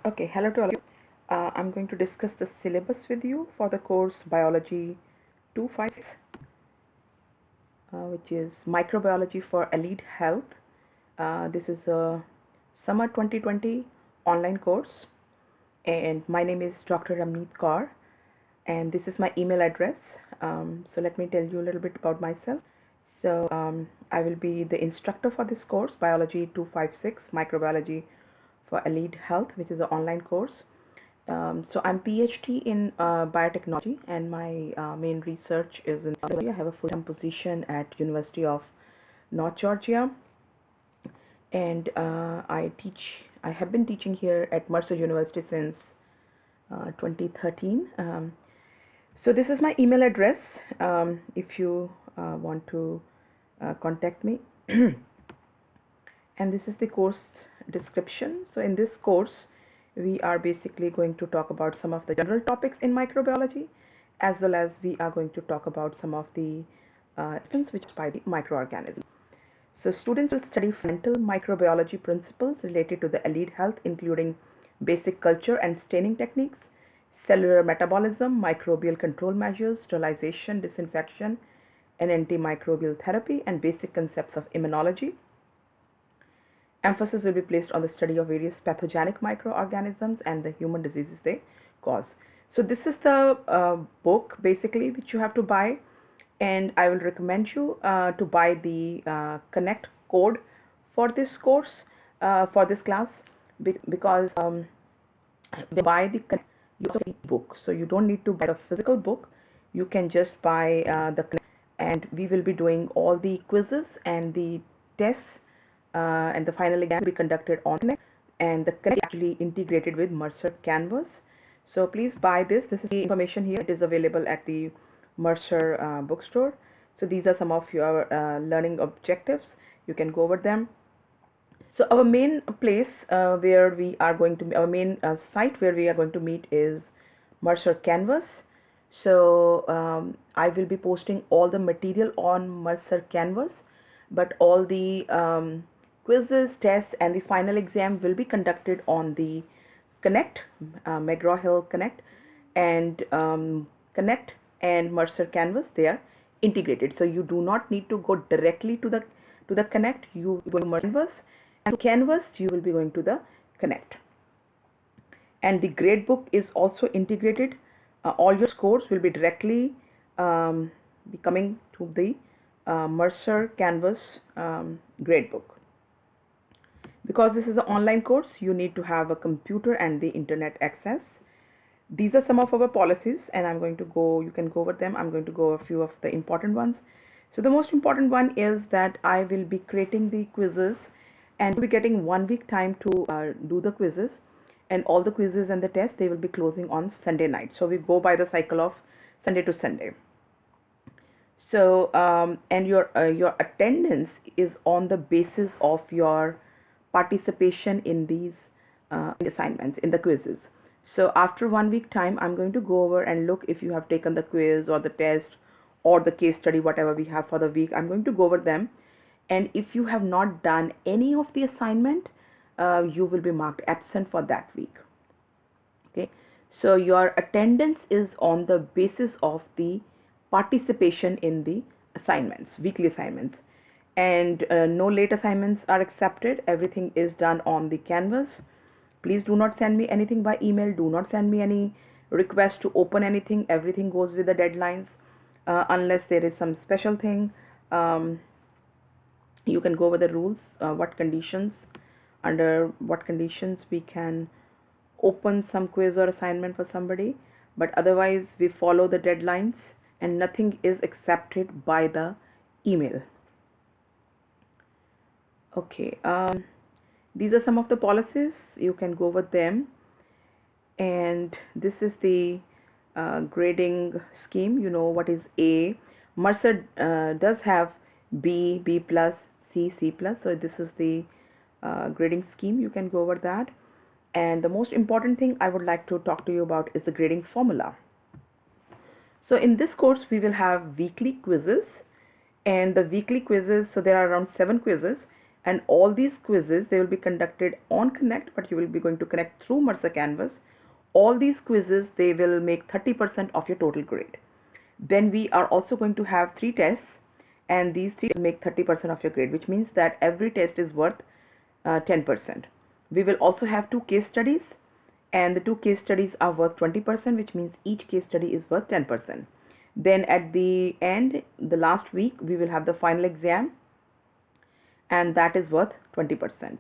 Okay, hello to all of you. I'm going to discuss the syllabus with you for the course Biology 256, which is Microbiology for Elite Health. This is a summer 2020 online course, and my name is Dr. Ramneet Kaur, and this is my email address. So let me tell you a little bit about myself. So I will be the instructor for this course, Biology 256, Microbiology for Elite Health, which is an online course. So I'm PhD in biotechnology, and my main research is in biology. I have a full-time position at University of North Georgia, and I have been teaching here at Mercer University since 2013. So this is my email address if you want to contact me. And this is the course description. So in this course, we are basically going to talk about some of the general topics in microbiology, as well as we are going to talk about some of the things which by the microorganisms. So students will study fundamental microbiology principles related to the elite health, including basic culture and staining techniques, cellular metabolism, microbial control measures, sterilization, disinfection, and antimicrobial therapy, and basic concepts of immunology. Emphasis will be placed on the study of various pathogenic microorganisms and the human diseases they cause. So this is the book basically which you have to buy, and I will recommend you to buy the Connect code for this course, for this class, because when you buy the Connect, you also get the book. So you don't need to buy the physical book. You can just buy the Connect, and we will be doing all the quizzes and the tests, and the final exam will be conducted on Connect, and the Connect is actually integrated with Mercer Canvas. So please buy this. This is the information here. It is available at the Mercer bookstore. So these are some of your learning objectives. You can go over them. So our main place where we are going to, our main site where we are going to meet is Mercer Canvas. So I will be posting all the material on Mercer Canvas, but all the quizzes, tests, and the final exam will be conducted on the Connect, McGraw-Hill Connect, and Connect and Mercer Canvas. They are integrated, so you do not need to go directly to the Connect. You go to Mercer Canvas, and to Canvas you will be going to the Connect. And the gradebook is also integrated. All your scores will be directly be coming to the Mercer Canvas gradebook. Because this is an online course, you need to have a computer and the internet access. These are some of our policies, and you can go over them. I'm going to go a few of the important ones. So the most important one is that I will be creating the quizzes, and you'll be getting 1 week time to do the quizzes, and all the quizzes and the tests, they will be closing on Sunday night. So we go by the cycle of Sunday to Sunday. So and your attendance is on the basis of your participation in these assignments, in the quizzes. So after 1 week time, I'm going to go over and look if you have taken the quiz or the test or the case study, whatever we have for the week. I'm going to go over them, and if you have not done any of the assignment, you will be marked absent for that week. Okay, so your attendance is on the basis of the participation in the assignments, weekly assignments, and no late assignments are accepted. Everything is done on the Canvas. Please do not send me anything by email. Do not send me any request to open anything. Everything goes with the deadlines, unless there is some special thing. You can go over the rules, under what conditions we can open some quiz or assignment for somebody, but otherwise we follow the deadlines, and nothing is accepted by the email. Okay, these are some of the policies. You can go over them, and this is the grading scheme. You know what is A. Mercer does have B, B plus, C, C plus. So this is the grading scheme. You can go over that. And the most important thing I would like to talk to you about is the grading formula. So in this course we will have weekly quizzes, and the weekly quizzes, so there are around 7 quizzes, and all these quizzes, they will be conducted on Connect, but you will be going to connect through Mercer Canvas. All these quizzes, they will make 30% of your total grade. Then we are also going to have 3 tests, and these 3 will make 30% of your grade, which means that every test is worth 10%. We will also have 2 case studies, and the 2 case studies are worth 20%, which means each case study is worth 10%. Then at the end, the last week, we will have the final exam, and that is worth 20%.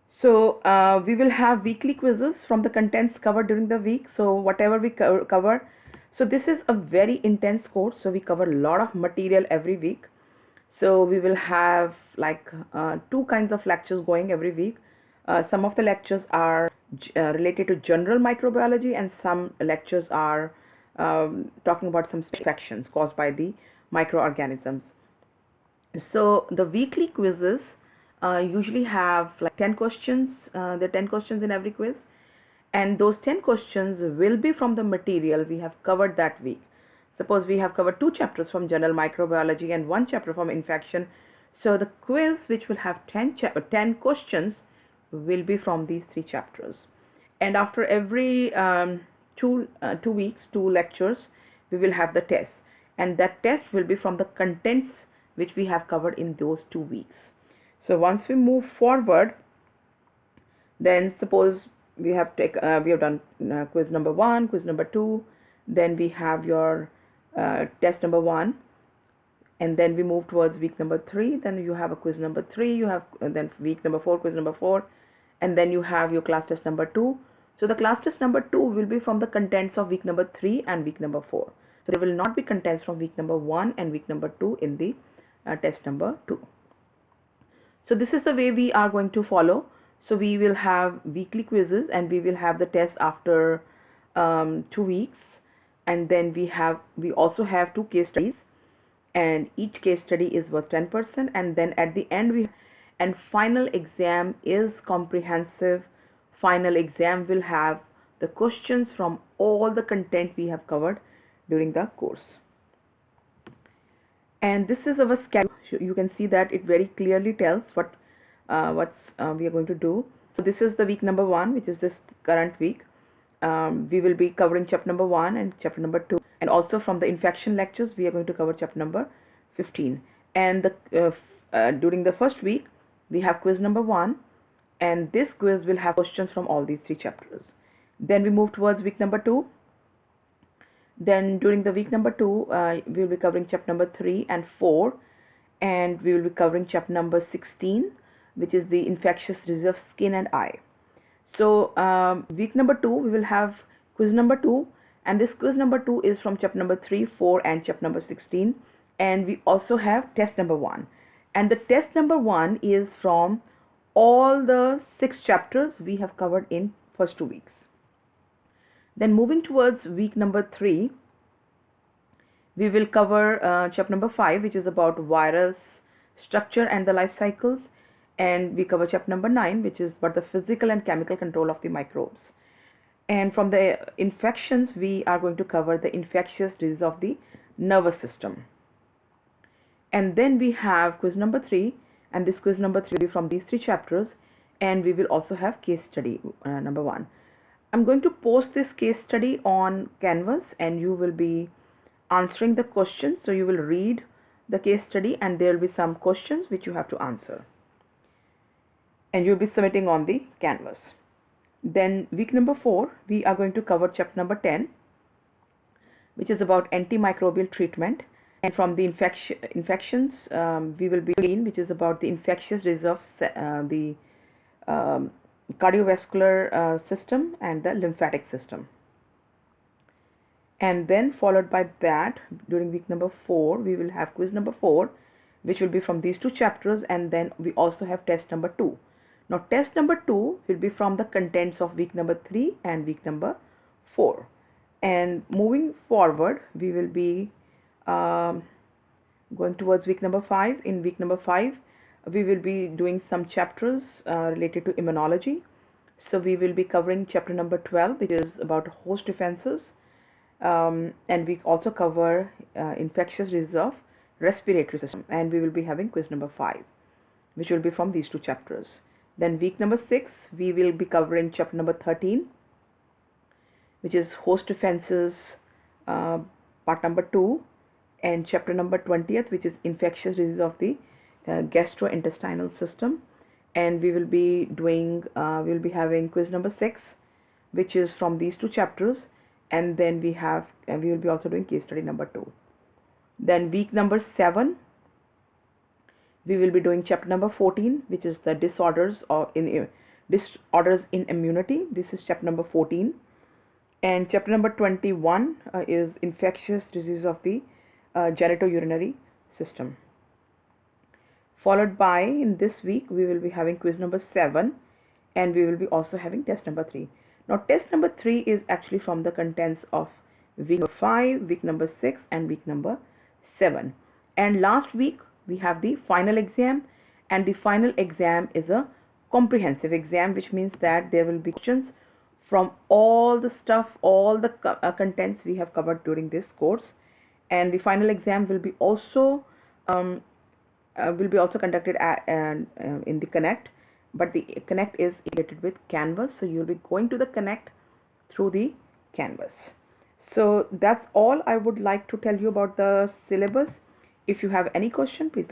So we will have weekly quizzes from the contents covered during the week. So whatever we cover, so this is a very intense course, so we cover a lot of material every week. So we will have like 2 kinds of lectures going every week. Some of the lectures are related to general microbiology, and some lectures are talking about some infections caused by the microorganisms. So the weekly quizzes usually have like 10 questions. There are 10 questions in every quiz, and those 10 questions will be from the material we have covered that week. Suppose we have covered 2 chapters from general microbiology and 1 chapter from infection. So the quiz, which will have 10 questions, will be from these 3 chapters. And after every 2 weeks, 2 lectures, we will have the test, and that test will be from the contents which we have covered in those 2 weeks. So once we move forward, then suppose we have done quiz number 1, quiz number 2, then we have your test number 1, and then we move towards week number 3. Then you have a quiz number 3, you have then week number 4, quiz number 4, and then you have your class test number 2. So the class test number 2 will be from the contents of week number 3 and week number 4. So there will not be contents from week number 1 and week number 2 in the test number 2. So this is the way we are going to follow. So we will have weekly quizzes, and we will have the test after 2 weeks, and then we also have 2 case studies, and each case study is worth 10%, and then at the end and final exam is comprehensive. Final exam will have the questions from all the content we have covered during the course. And this is our schedule. You can see that it very clearly tells what we are going to do. So this is the week number 1, which is this current week. We will be covering chapter number 1 and chapter number 2, and also from the infection lectures we are going to cover chapter number 15. And during the first week we have quiz number 1, and this quiz will have questions from all these 3 chapters. Then we move towards week number 2. Then during the week number 2 we will be covering chapter number 3 and 4, and we will be covering chapter number 16, which is the infectious disease of skin and eye. So week number 2 we will have quiz number 2, and this quiz number 2 is from chapter number 3, 4 and chapter number 16, and we also have test number 1, and the test number 1 is from all the 6 chapters we have covered in first 2 weeks. Then moving towards week number 3, we will cover chapter number 5, which is about virus structure and the life cycles, and we cover chapter number 9, which is about the physical and chemical control of the microbes. And from the infections, we are going to cover the infectious disease of the nervous system. And then we have quiz number 3, and this quiz number 3 will be from these 3 chapters, and we will also have case study number 1. I'm going to post this case study on Canvas, and you will be answering the questions. So you will read the case study, and there will be some questions which you have to answer, and you'll be submitting on the Canvas. Then week number 4, we are going to cover chapter number 10, which is about antimicrobial treatment, and from the infections we will be in, which is about the infectious disease of the cardiovascular system and the lymphatic system. And then followed by that, during week number 4 we will have quiz number 4, which will be from these 2 chapters, and then we also have test number 2. Now test number 2 will be from the contents of week number 3 and week number 4. And moving forward, we will be going towards week number 5. In week number 5 we will be doing some chapters related to immunology. So we will be covering chapter number 12, which is about host defenses, and we also cover infectious disease of respiratory system, and we will be having quiz number 5. which will be from these two chapters. Then week number 6, we will be covering chapter number 13, which is host defenses, part number 2, and chapter number 20th, which is infectious disease of the gastrointestinal system. And we will be doing, we'll be having quiz number 6, which is from these two chapters, and then we will be also doing case study number 2. Then week number 7, we will be doing chapter number 14, which is the disorders in immunity. This is chapter number 14. And chapter number 21 is infectious disease of the genitourinary system. Followed by, in this week, we will be having quiz number 7, and we will be also having test number 3. Now, test number 3 is actually from the contents of week number 5, week number 6, and week number 7. And last week, we have the final exam, and the final exam is a comprehensive exam, which means that there will be questions from all the stuff, all the contents we have covered during this course. And the final exam will be also conducted in the Connect, but the Connect is integrated with Canvas, so you'll be going to the Connect through the Canvas. So that's all I would like to tell you about the syllabus. If you have any question, please let me know.